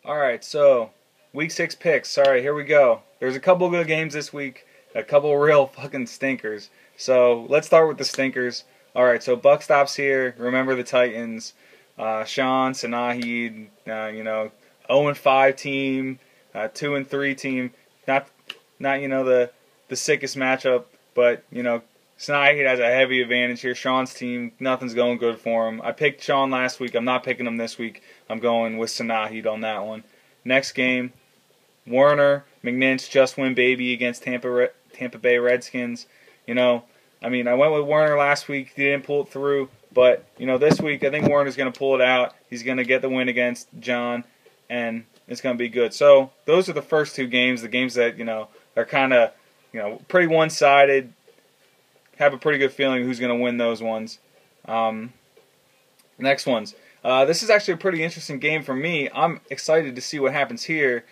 Alright, so week 6 picks. Sorry, here we go. There's a couple good games this week, a couple real fucking stinkers. So let's start with the stinkers. Alright, so Buck stops here. Remember the Titans. Sean, Sanahid, 0-5 team, 2-3 team. Not the sickest matchup, but Sanahid has a heavy advantage here. Sean's team, nothing's going good for him. I picked Sean last week. I'm not picking him this week. I'm going with Sanahid on that one. Next game, Warner, McNinch, just win baby against Tampa Bay Redskins. I went with Warner last week. He didn't pull it through. But, this week I think Warner's going to pull it out. He's going to get the win against John, and it's going to be good. So those are the first two games, the games that, are kind of, pretty one-sided. Have a pretty good feeling who's going to win those ones. Next ones. This is actually a pretty interesting game for me. I'm excited to see what happens here.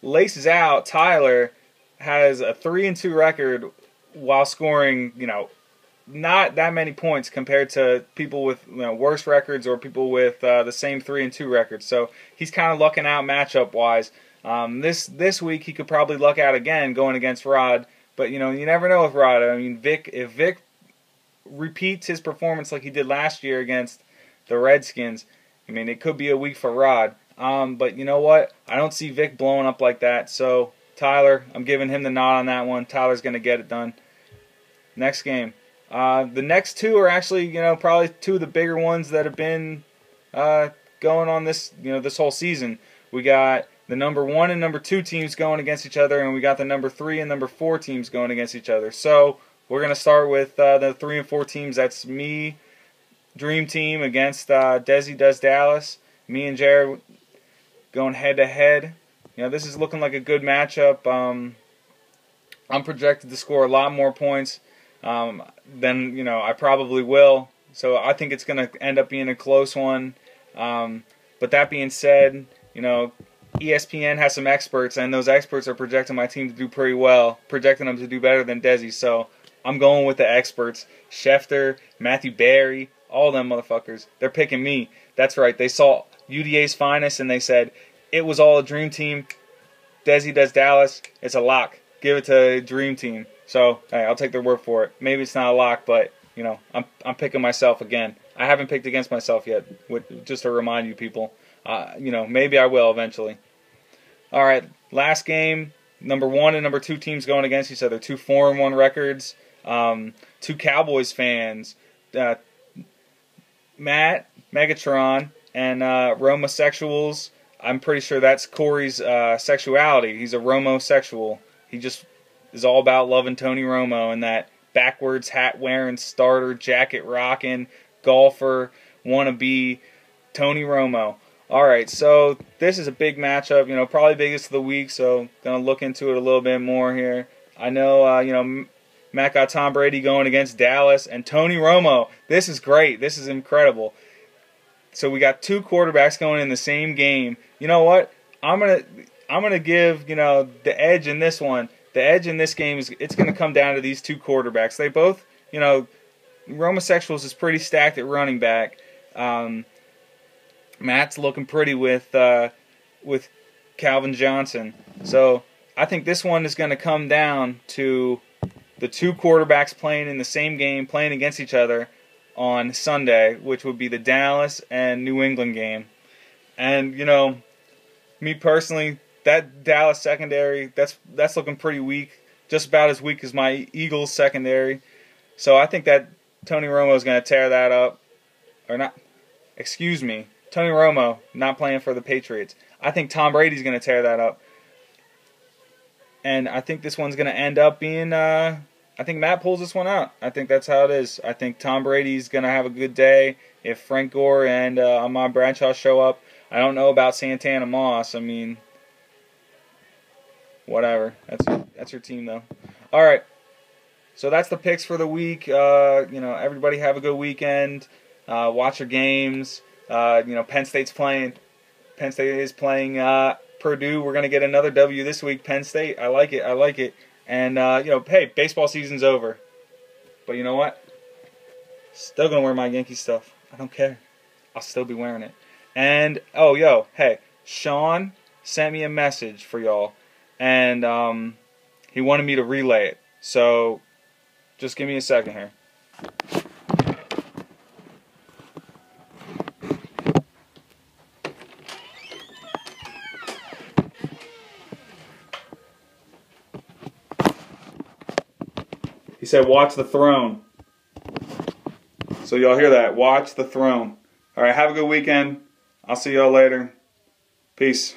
Laces out, Tyler has a 3-2 record while scoring, not that many points compared to people with worse records or people with the same 3-2 records. So he's kind of lucking out matchup-wise. This week he could probably luck out again going against Rod. But, you never know with Rod. If Vic repeats his performance like he did last year against the Redskins, it could be a week for Rod. But you know what? I don't see Vic blowing up like that. So, Tyler, I'm giving him the nod on that one. Tyler's going to get it done. Next game. The next two are actually, probably two of the bigger ones that have been going on this, this whole season. We got the number 1 and number 2 teams going against each other, and we got the number 3 and number 4 teams going against each other. So we're going to start with the 3 and 4 teams. That's me, Dream Team, against Desi Does Dallas. Me and Jared going head-to-head. This is looking like a good matchup. I'm projected to score a lot more points than I probably will. So I think it's going to end up being a close one. But that being said, ESPN has some experts, and those experts are projecting my team to do pretty well, projecting them to do better than Desi. So I'm going with the experts. Schefter, Matthew Berry, all them motherfuckers. They're picking me. That's right. They saw UDA's finest, and they said it was all a Dream Team. Desi Does Dallas. It's a lock. Give it to Dream Team. So hey, I'll take their word for it. Maybe it's not a lock, but I'm picking myself again. I haven't picked against myself yet. Just to remind you people. Maybe I will eventually. All right, last game. Number 1 and number 2 teams going against each other. 2 4-1 records. 2 Cowboys fans. Matt, Megatron, and Romosexuals. I'm pretty sure that's Corey's sexuality. He's a Romosexual. He just is all about loving Tony Romo and that backwards hat wearing, starter jacket rocking, golfer, wannabe Tony Romo. Alright, so this is a big matchup, probably biggest of the week, so going to look into it a little bit more here. I know, Matt got Tom Brady going against Dallas and Tony Romo. This is great. This is incredible. So we got 2 quarterbacks going in the same game. You know what? I'm gonna give, the edge in this one. The edge in this game it's going to come down to these 2 quarterbacks. They both, Romosexuals is pretty stacked at running back. Matt's looking pretty with Calvin Johnson. So I think this one is going to come down to the 2 quarterbacks playing in the same game, playing against each other on Sunday, which would be the Dallas and New England game. And, me personally, that Dallas secondary, that's looking pretty weak. Just about as weak as my Eagles secondary. So I think that Tony Romo is going to tear that up. Or not, excuse me. Tony Romo not playing for the Patriots. I think Tom Brady's going to tear that up. And I think this one's going to end up being, I think Matt pulls this one out. I think that's how it is. I think Tom Brady's going to have a good day. If Frank Gore and Ahmad Bradshaw show up, I don't know about Santana Moss. Whatever. That's your team, though. All right. So that's the picks for the week. Everybody have a good weekend. Watch your games. Penn State's playing. Penn State is playing Purdue. We're going to get another W this week. Penn State. I like it. I like it. And, hey, baseball season's over. But you know what? Still going to wear my Yankee stuff. I don't care. I'll still be wearing it. And, hey, Sean sent me a message for y'all, and he wanted me to relay it. So just give me a second here. He said, watch the throne. So y'all hear that? Watch the throne. All right, have a good weekend. I'll see y'all later. Peace.